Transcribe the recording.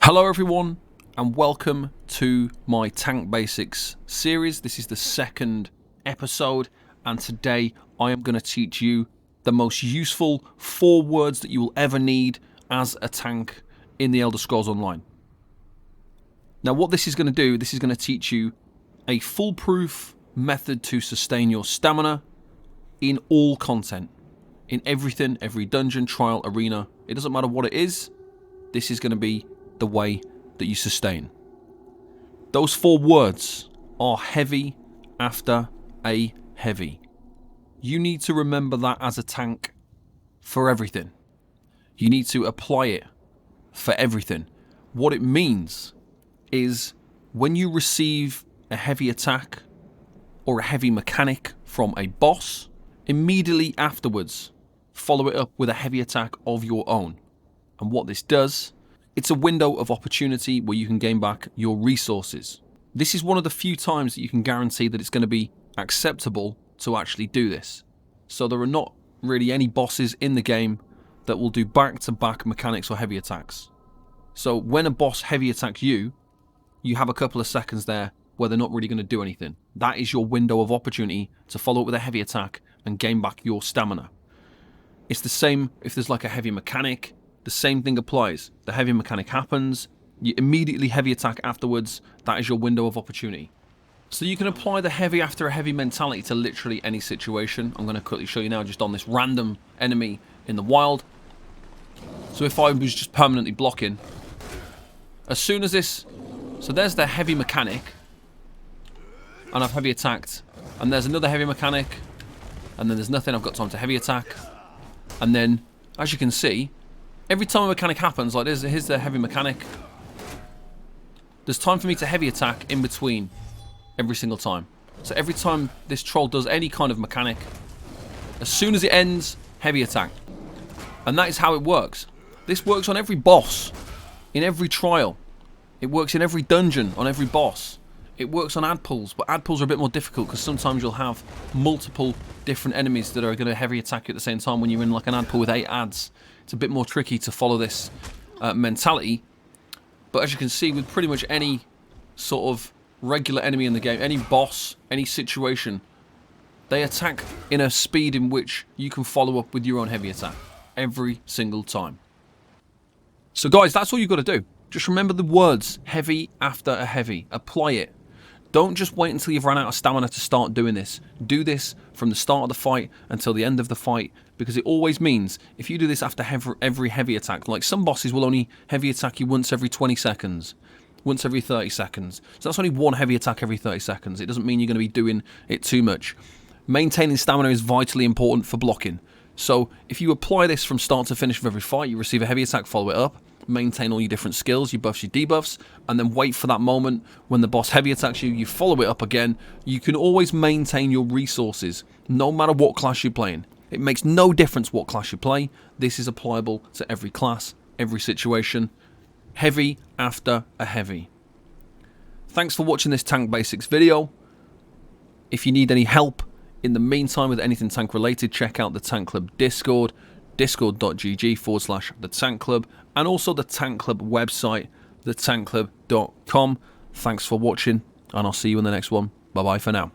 Hello everyone and welcome to my Tank Basics series. This is the second episode and today I am going to teach you the most useful 4 words that you will ever need as a tank in the Elder Scrolls Online. Now what this is going to do, this is going to teach you a foolproof method to sustain your stamina in all content. In everything, every dungeon, trial, arena, it doesn't matter what it is, this is going to be the way that you sustain. Those 4 words are heavy after a heavy. You need to remember that as a tank for everything. You need to apply it for everything. What it means is when you receive a heavy attack or a heavy mechanic from a boss, immediately afterwards follow it up with a heavy attack of your own. And what this does, it's a window of opportunity where you can gain back your resources. This is one of the few times that you can guarantee that it's going to be acceptable to actually do this. So there are not really any bosses in the game that will do back-to-back mechanics or heavy attacks. So when a boss heavy attacks you, you have a couple of seconds there where they're not really going to do anything. That is your window of opportunity to follow up with a heavy attack and gain back your stamina. It's the same if there's like a heavy mechanic. The same thing applies. The heavy mechanic happens, you immediately heavy attack afterwards. That is your window of opportunity. So you can apply the heavy after a heavy mentality to literally any situation. I'm going to quickly show you now just on this random enemy in the wild. So if I was just permanently blocking, as soon as this, so there's the heavy mechanic, and I've heavy attacked, and there's another heavy mechanic, and then there's nothing, I've got time to heavy attack, and then, as you can see, every time a mechanic happens, like this, here's the heavy mechanic, there's time for me to heavy attack in between every single time. So every time this troll does any kind of mechanic, as soon as it ends, heavy attack. And that is how it works. This works on every boss, in every trial. It works in every dungeon, on every boss. It works on ad pulls, but ad pulls are a bit more difficult because sometimes you'll have multiple different enemies that are going to heavy attack you at the same time when you're in like an ad pull with 8 ads. It's a bit more tricky to follow this mentality. But as you can see, with pretty much any sort of regular enemy in the game, any boss, any situation, they attack in a speed in which you can follow up with your own heavy attack every single time. So guys, that's all you've got to do. Just remember the words heavy after a heavy. Apply it. Don't just wait until you've run out of stamina to start doing this. Do this from the start of the fight until the end of the fight, because it always means if you do this after every heavy attack, like some bosses will only heavy attack you once every 20 seconds, once every 30 seconds. So that's only one heavy attack every 30 seconds. It doesn't mean you're going to be doing it too much. Maintaining stamina is vitally important for blocking. So if you apply this from start to finish of every fight, you receive a heavy attack, follow it up, maintain all your different skills, your buffs, your debuffs, and then wait for that moment when the boss heavy attacks you, you follow it up again. You can always maintain your resources, no matter what class you're playing. It makes no difference what class you play. This is applicable to every class, every situation. Heavy after a heavy. Thanks for watching this Tank Basics video. If you need any help in the meantime with anything tank related, check out the Tank Club Discord, discord.gg/the Tank Club, and also the Tank Club website, thetankclub.com. Thanks for watching, and I'll see you in the next one. Bye bye for now.